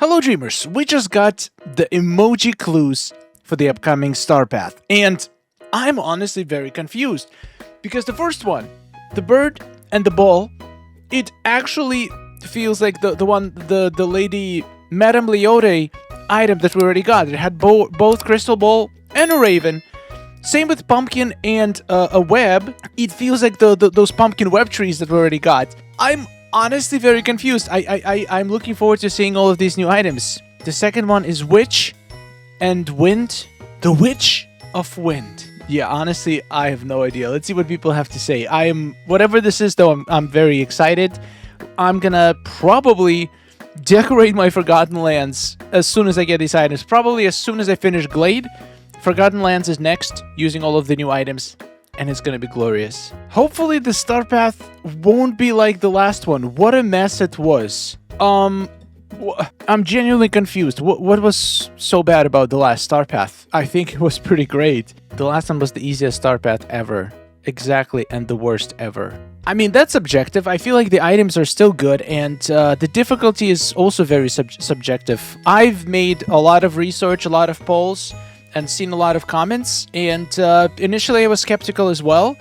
Hello Dreamers, we just got the emoji clues for the upcoming Star Path, and I'm honestly very confused, because the first one, the bird and the ball, it actually feels like the lady Madame Leote item that we already got. It had both crystal ball and a raven. Same with pumpkin and a web. It feels like those pumpkin web trees that we already got. I'm honestly very confused. I'm looking forward to seeing all of these new items. The second one is witch and wind. The witch of wind. Yeah, honestly, I have no idea. Let's see what people have to say. Whatever this is though, I'm very excited. I'm gonna probably decorate my Forgotten Lands as soon as I get these items. Probably as soon as I finish Glade. Forgotten Lands is next, using all of the new items, and it's gonna be glorious. Hopefully the Star Path won't be like the last one. What a mess it was. I'm genuinely confused. What was so bad about the last Star Path? I think it was pretty great. The last one was the easiest Star Path ever. Exactly, and the worst ever. I mean, that's subjective. I feel like the items are still good, and the difficulty is also very subjective. I've made a lot of research, a lot of polls, and seen a lot of comments, and initially I was skeptical as well,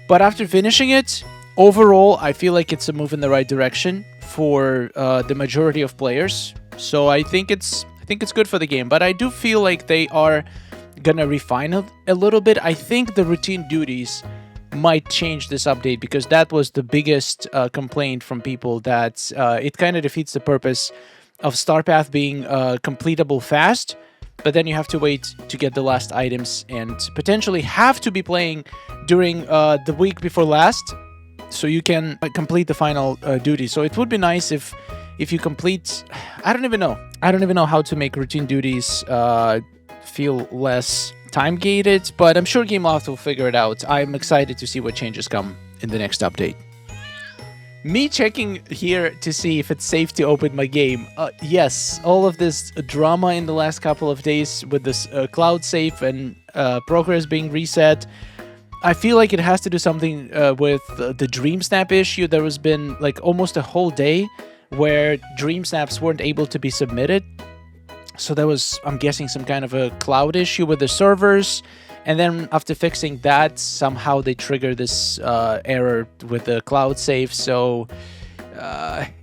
but after finishing it, overall I feel like it's a move in the right direction for the majority of players. So I think it's good for the game, but I do feel like they are gonna refine it a little bit. I think the routine duties might change this update, because that was the biggest complaint from people, that it kind of defeats the purpose of Star Path being completable fast. But then you have to wait to get the last items, and potentially have to be playing during the week before last, so you can complete the final duty. So it would be nice if you complete. I don't even know how to make routine duties feel less time gated, but I'm sure Gameloft will figure it out. I'm excited to see what changes come in the next update. Me checking here to see if it's safe to open my game. Yes, all of this drama in the last couple of days with this cloud save and progress being reset, I feel like it has to do something with the DreamSnap issue. There has been like almost a whole day where DreamSnaps weren't able to be submitted. So there was, I'm guessing, some kind of a cloud issue with the servers. And then after fixing that, somehow they trigger this error with the cloud save. So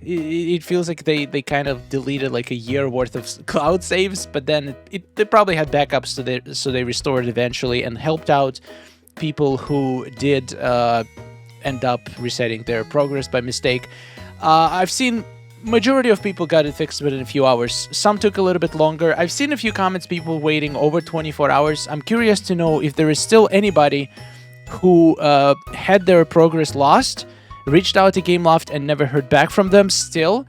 it feels like they kind of deleted like a year worth of cloud saves, but then they probably had backups, so they restored eventually and helped out people who did end up resetting their progress by mistake. I've seen majority of people got it fixed within a few hours. Some took a little bit longer. I've seen a few comments, people waiting over 24 hours. I'm curious to know if there is still anybody who had their progress lost, reached out to Gameloft and never heard back from them still.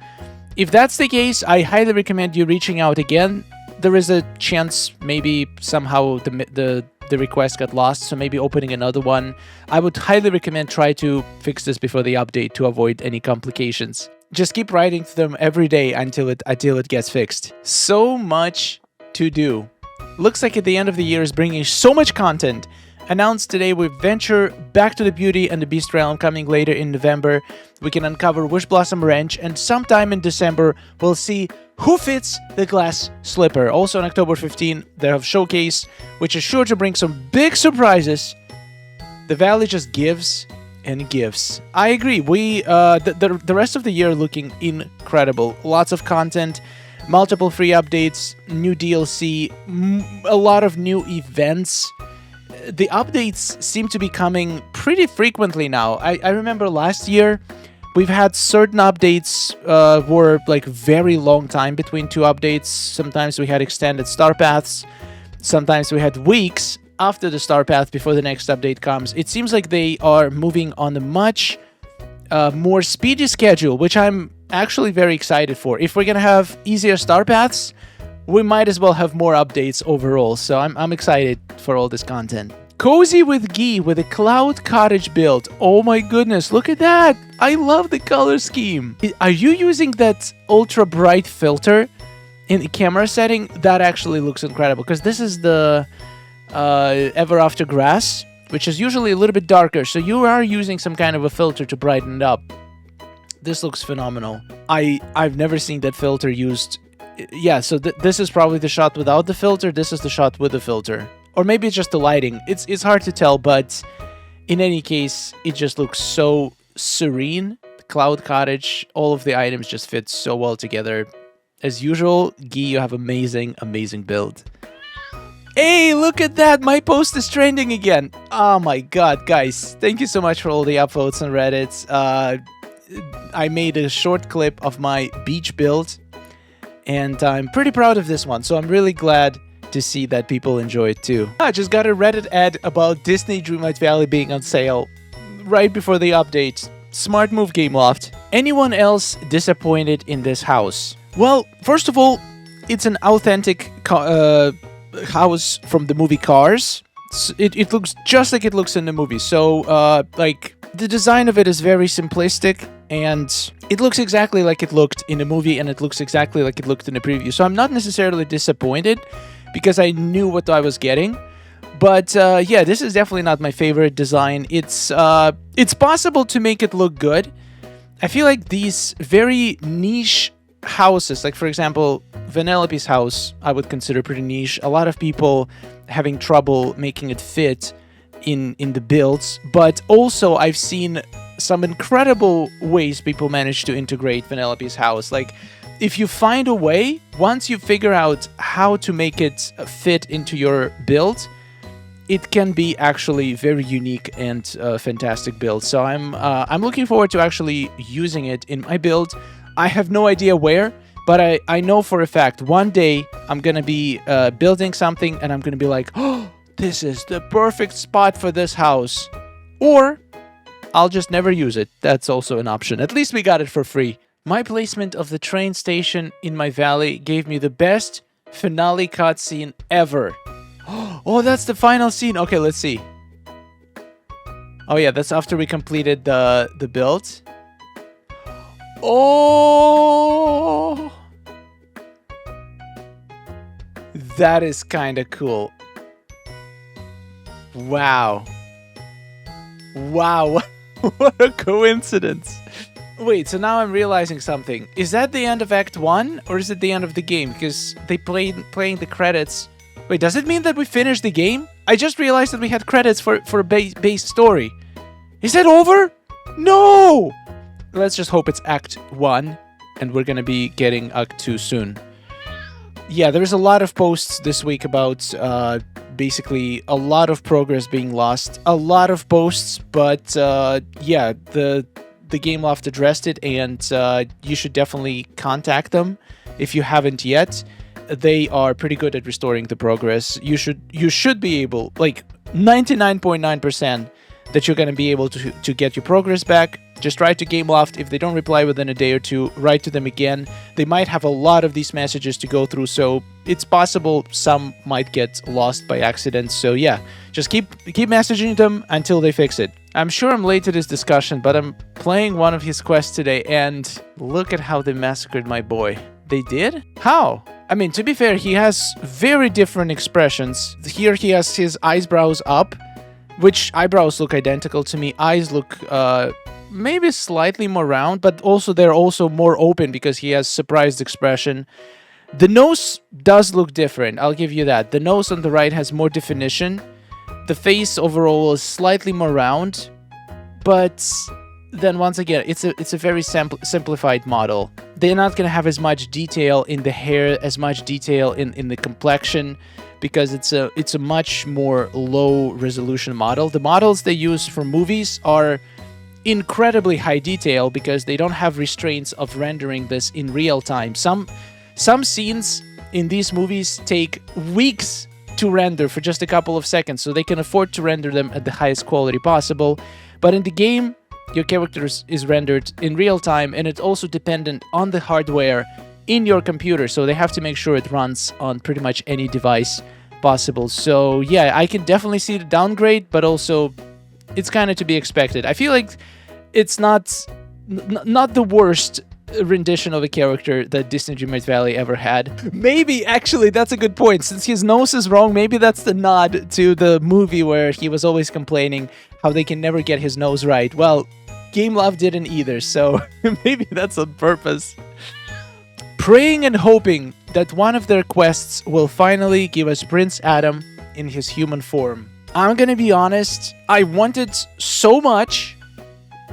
If that's the case, I highly recommend you reaching out again. There is a chance maybe somehow the request got lost, so maybe opening another one. I would highly recommend try to fix this before the update to avoid any complications. Just keep writing to them every day until it gets fixed. So much to do. Looks like at the end of the year is bringing so much content. Announced today, we venture back to the Beauty and the Beast realm coming later in November. We can uncover Wish Blossom Ranch, and sometime in December, we'll see who fits the glass slipper. Also on October 15, they have Showcase, which is sure to bring some big surprises. The Valley just gives and gives. I agree. The rest of the year looking incredible. Lots of content, multiple free updates, new DLC, a lot of new events. The updates seem to be coming pretty frequently now. I remember last year we've had certain updates were like very long time between two updates. Sometimes we had extended Star Paths. Sometimes we had weeks after the Star Path before the next update comes. It seems like they are moving on a much more speedy schedule, which I'm actually very excited for. If we're gonna have easier Star Paths, we might as well have more updates overall. So I'm excited for all this content. Cozy with Ghee with a cloud cottage build. Oh my goodness, look at that! I love the color scheme. Are you using that ultra bright filter in the camera setting? That actually looks incredible, because this is the Ever After Grass, which is usually a little bit darker, so you are using some kind of a filter to brighten it up. This looks phenomenal. I've never seen that filter used yeah, so this is probably the shot without the filter. This is the shot with the filter. Or maybe it's just the lighting. It's hard to tell, but in any case, it just looks so serene. Cloud Cottage, all of the items just fit so well together. As usual, Guy, you have amazing, amazing build. Hey, look at that! My post is trending again! Oh my god, guys. Thank you so much for all the upvotes on Reddit. I made a short clip of my beach build, and I'm pretty proud of this one, so I'm really glad to see that people enjoy it too. I just got a Reddit ad about Disney Dreamlight Valley being on sale right before the update. Smart move, Gameloft. Anyone else disappointed in this house? Well, first of all, it's an authentic house from the movie Cars. It looks just like it looks in the movie. So, like, the design of it is very simplistic, and it looks exactly like it looked in the movie, and it looks exactly like it looked in the preview. So I'm not necessarily disappointed, because I knew what I was getting. But yeah, this is definitely not my favorite design. It's possible to make it look good. I feel like these very niche houses, like for example, Vanellope's house, I would consider pretty niche. A lot of people having trouble making it fit in the builds, but also I've seen some incredible ways people manage to integrate Vanellope's house. Like, if you find a way, once you figure out how to make it fit into your build, it can be actually very unique and fantastic build. So I'm looking forward to actually using it in my build. I have no idea where, but I know for a fact one day I'm gonna be building something and I'm gonna be like, oh, this is the perfect spot for this house. Or I'll just never use it. That's also an option. At least we got it for free. My placement of the train station in my valley gave me the best finale cutscene ever. Oh, that's the final scene. Okay, let's see. Oh yeah, that's after we completed the build. Oh, that is kind of cool. Wow. Wow, what a coincidence. Wait, so now I'm realizing something. Is that the end of Act 1, or is it the end of the game? Because they playing the credits. Wait, does it mean that we finished the game? I just realized that we had credits for a base story. Is that over? No! Let's just hope it's Act 1, and we're gonna be getting Act 2 soon. Yeah, there's a lot of posts this week about basically a lot of progress being lost. A lot of posts, but yeah, the Gameloft addressed it, and you should definitely contact them if you haven't yet. They are pretty good at restoring the progress. You should be able, like 99.9%, that you're going to be able to get your progress back. Just write to Gameloft. If they don't reply within a day or two, write to them again. They might have a lot of these messages to go through, so it's possible some might get lost by accident. So yeah, just keep messaging them until they fix it. I'm sure I'm late to this discussion, but I'm playing one of his quests today, and look at how they massacred my boy. They did? How? I mean, to be fair, he has very different expressions. Here he has his eyebrows up, which eyebrows look identical to me. Eyes look maybe slightly more round, but also they're also more open because he has surprised expression. The nose does look different, I'll give you that. The nose on the right has more definition. The face overall is slightly more round, but then once again, it's a very simplified model. They're not going to have as much detail in the hair, as much detail in the complexion, because it's a much more low resolution model. The models they use for movies are incredibly high detail because they don't have restraints of rendering this in real time. Some scenes in these movies take weeks to render for just a couple of seconds, so they can afford to render them at the highest quality possible. But in the game, your character is rendered in real time, and it's also dependent on the hardware in your computer, so they have to make sure it runs on pretty much any device possible. So yeah, I can definitely see the downgrade, but also it's kind of to be expected. I feel like it's not the worst rendition of a character that Disney Dreamlight Valley ever had. Maybe, actually, that's a good point. Since his nose is wrong, maybe that's the nod to the movie where he was always complaining how they can never get his nose right. Well, Gameloft didn't either, so maybe that's on purpose. praying and hoping that one of their quests will finally give us Prince Adam in his human form. I'm gonna be honest, I want it so much,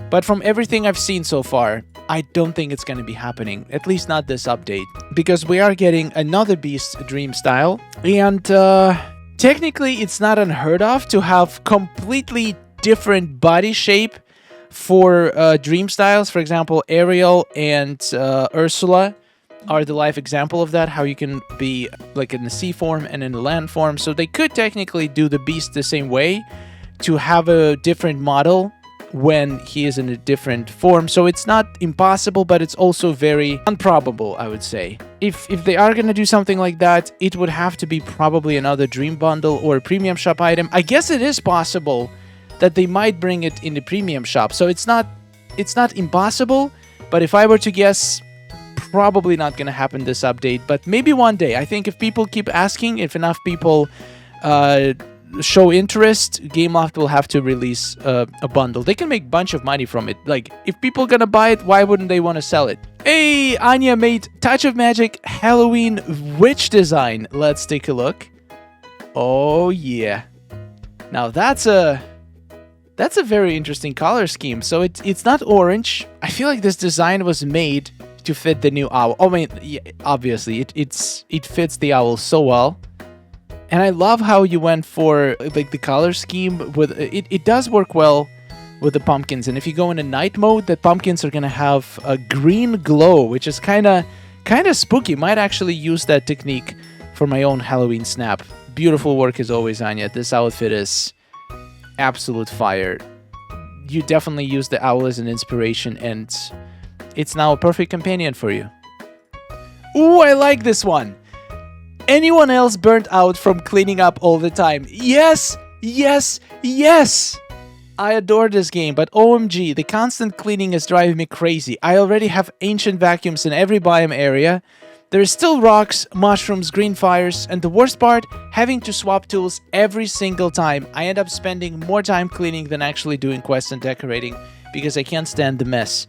but from everything I've seen so far, I don't think it's gonna be happening, at least not this update, because we are getting another Beast Dream style, and technically it's not unheard of to have completely different body shape for dream styles. For example, Ariel and Ursula are the live example of that, how you can be like in the sea form and in the land form. So they could technically do the beast the same way to have a different model when he is in a different form. So it's not impossible, but it's also very improbable, I would say. If they are going to do something like that, it would have to be probably another dream bundle or a premium shop item. I guess it is possible that they might bring it in the premium shop. So it's not impossible, but if I were to guess, probably not going to happen this update, but maybe one day. I think if people keep asking, if enough people show interest, Gameloft will have to release a bundle. They can make a bunch of money from it. Like, if people gonna buy it, why wouldn't they want to sell it? Hey, Anya made Touch of Magic Halloween witch design. Let's take a look. Oh yeah. Now that's a very interesting color scheme. So it's not orange. I feel like this design was made to fit the new owl. I mean, yeah, obviously it fits the owl so well. And I love how you went for like the color scheme with it. It does work well with the pumpkins. And if you go into night mode, the pumpkins are gonna have a green glow, which is kind of spooky. Might actually use that technique for my own Halloween snap. Beautiful work as always, Anya. This outfit is absolute fire. You definitely use the owl as an inspiration, and it's now a perfect companion for you. Ooh, I like this one. Anyone else burnt out from cleaning up all the time? Yes, yes, yes! I adore this game, but OMG, the constant cleaning is driving me crazy. I already have ancient vacuums in every biome area. There is still rocks, mushrooms, green fires, and the worst part, having to swap tools every single time. I end up spending more time cleaning than actually doing quests and decorating because I can't stand the mess.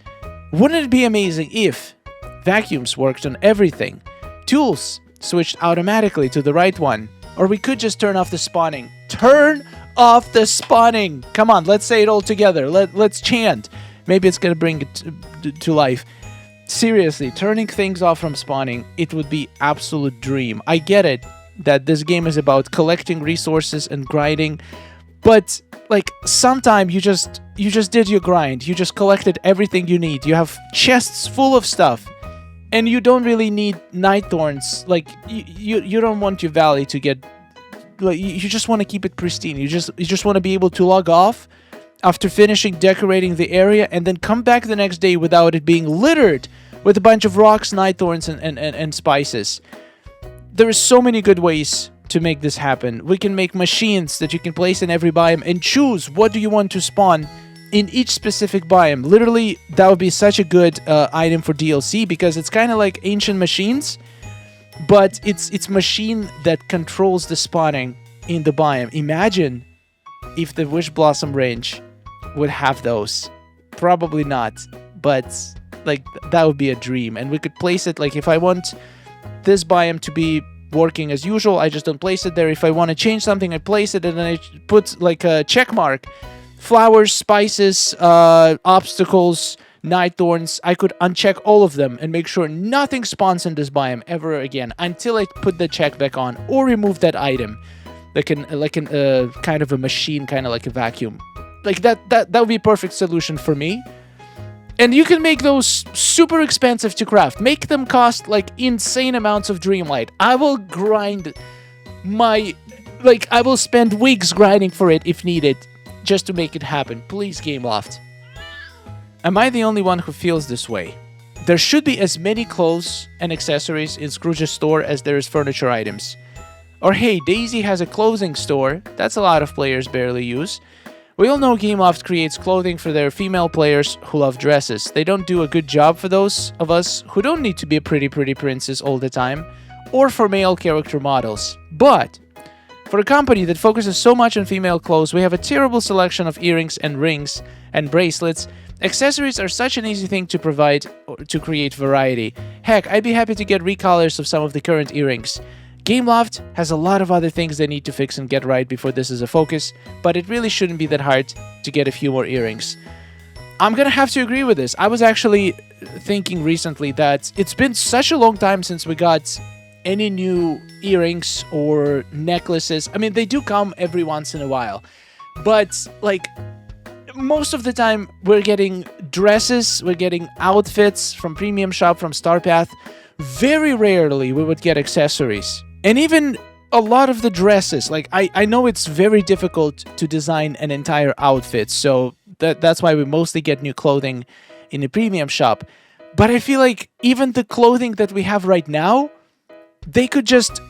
Wouldn't it be amazing if vacuums worked on everything? Tools switched automatically to the right one. Or we could just turn off the spawning. Turn off the spawning! Come on, let's say it all together. Let's chant. Maybe it's gonna bring it to life. Seriously, turning things off from spawning, it would be absolute dream. I get it that this game is about collecting resources and grinding, but like sometime you just did your grind. You just collected everything you need. You have chests full of stuff, and you don't really need night thorns. Like you don't want your valley to get like you just want to keep it pristine. You just want to be able to log off after finishing decorating the area and then come back the next day without it being littered with a bunch of rocks, night thorns, and spices. There are so many good ways to make this happen. We can make machines that you can place in every biome and choose what do you want to spawn in each specific biome. Literally, that would be such a good item for DLC because it's kind of like ancient machines, but it's machine that controls the spawning in the biome. Imagine if the Wish Blossom range would have those. Probably not, but like that would be a dream. And we could place it like if I want this biome to be working as usual, I just don't place it there. If I want to change something, I place it and then I put like a check mark. Flowers, spices, obstacles, night thorns. I could uncheck all of them and make sure nothing spawns in this biome ever again until I put the check back on or remove that item. Like an kind of a machine, kind of like a vacuum. Like that would be a perfect solution for me. And you can make those super expensive to craft. Make them cost like insane amounts of Dreamlight. I will grind I will spend weeks grinding for it if needed just to make it happen. Please, Gameloft. Am I the only one who feels this way? There should be as many clothes and accessories in Scrooge's store as there is furniture items. Or hey, Daisy has a clothing store. That's a lot of players barely use. We all know Gameloft creates clothing for their female players who love dresses. They don't do a good job for those of us who don't need to be a pretty princess all the time, or for male character models. But For a company that focuses so much on female clothes, we have a terrible selection of earrings and rings and bracelets. Accessories are such an easy thing to provide to create variety. Heck, I'd be happy to get recolors of some of the current earrings. Gameloft has a lot of other things they need to fix and get right before this is a focus, but it really shouldn't be that hard to get a few more earrings. I'm gonna have to agree with this. I was actually thinking recently that it's been such a long time since we got any new earrings or necklaces. I mean, they do come every once in a while, but like most of the time we're getting dresses, we're getting outfits from Premium Shop, from Star Path. Very rarely we would get accessories. And even a lot of the dresses, like I know it's very difficult to design an entire outfit, so that's why we mostly get new clothing in the Premium Shop. But I feel like even the clothing that we have right now, they could just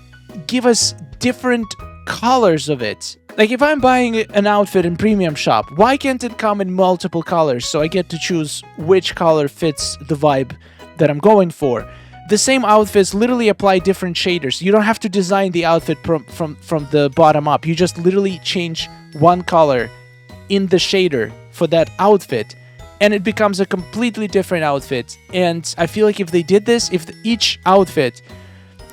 give us different colors of it. Like if I'm buying an outfit in Premium Shop, why can't it come in multiple colors so I get to choose which color fits the vibe that I'm going for? The same outfits literally apply different shaders. You don't have to design the outfit from the bottom up. You just literally change one color in the shader for that outfit, and it becomes a completely different outfit. And I feel like if they did this, if each outfit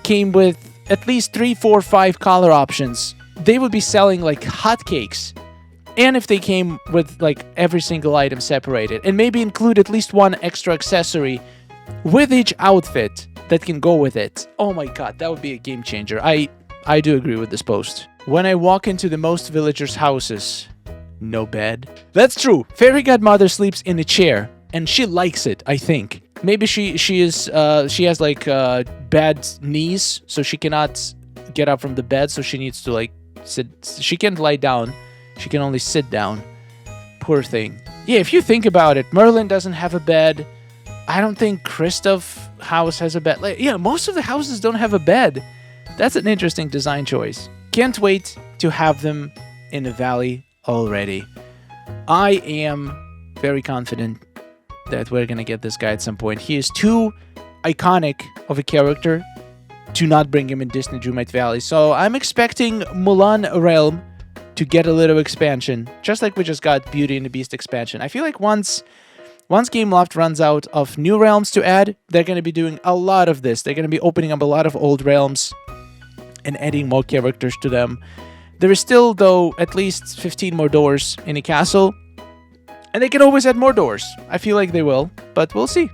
came with at least 3, 4, 5 color options, they would be selling like hotcakes. And if they came with like every single item separated, and maybe include at least one extra accessory with each outfit that can go with it. Oh my god, that would be a game changer. I do agree with this post. When I walk into the most villagers' houses, no bed. That's true. Fairy godmother sleeps in a chair, and she likes it, I think. Maybe she has like bad knees, so she cannot get up from the bed, so she needs to like sit. She can't lie down. She can only sit down. Poor thing. Yeah, if you think about it, Merlin doesn't have a bed. I don't think Kristoff house has a bed. Like, yeah, most of the houses don't have a bed. That's an interesting design choice. Can't wait to have them in the valley already. I am very confident that we're gonna get this guy at some point. He is too iconic of a character to not bring him in Disney Dreamlight Valley. So I'm expecting Mulan Realm to get a little expansion, just like we just got Beauty and the Beast expansion. I feel like once Gameloft runs out of new realms to add, they're going to be doing a lot of this. They're going to be opening up a lot of old realms and adding more characters to them. There is still, though, at least 15 more doors in the castle. And they can always add more doors. I feel like they will, but we'll see.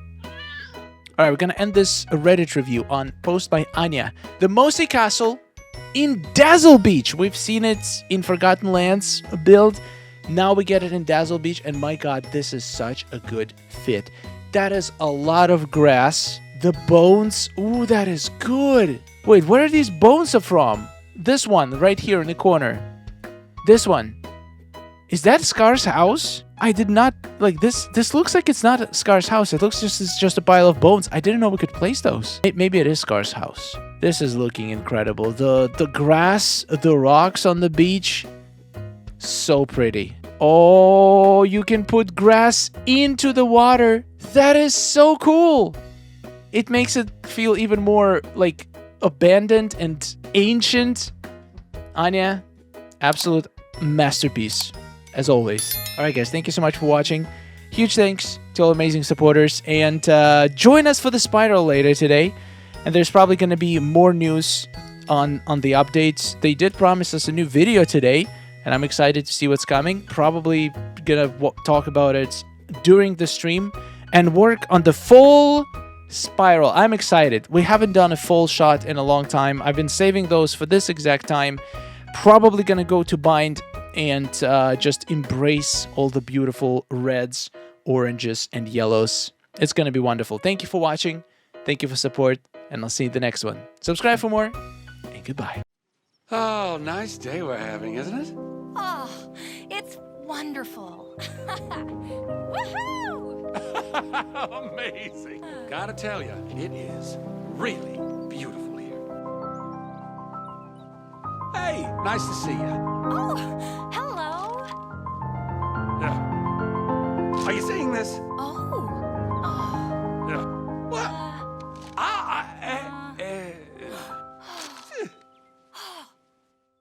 Alright, we're going to end this Reddit review on post by Anya. The Mosi Castle in Dazzle Beach. We've seen it in Forgotten Lands build. Now we get it in Dazzle Beach, and my god, this is such a good fit. That is a lot of grass. The bones, ooh, that is good. Wait, where are these bones from? This one, right here in the corner. This one. Is that Scar's house? I did not, like, this looks like it's not Scar's house. It looks it's just a pile of bones. I didn't know we could place those. Maybe it is Scar's house. This is looking incredible. The grass, the rocks on the beach. So pretty. Oh, you can put grass into the water. That is so cool. It makes it feel even more like abandoned and ancient. Anya, absolute masterpiece as always. Alright guys, thank you so much for watching. Huge thanks to all amazing supporters, and join us for the spiral later today. And there's probably going to be more news on the updates. They did promise us a new video today, and I'm excited to see what's coming. Probably gonna talk about it during the stream and work on the full spiral. I'm excited. We haven't done a full shot in a long time. I've been saving those for this exact time. Probably gonna go to bind and just embrace all the beautiful reds, oranges, and yellows. It's gonna be wonderful. Thank you for watching. Thank you for support, and I'll see you in the next one. Subscribe for more, and goodbye. Oh, nice day we're having, isn't it? Oh, it's wonderful. Woohoo! Amazing. Gotta tell you, it is really beautiful here. Hey, nice to see you. Oh, hello. Are you seeing this?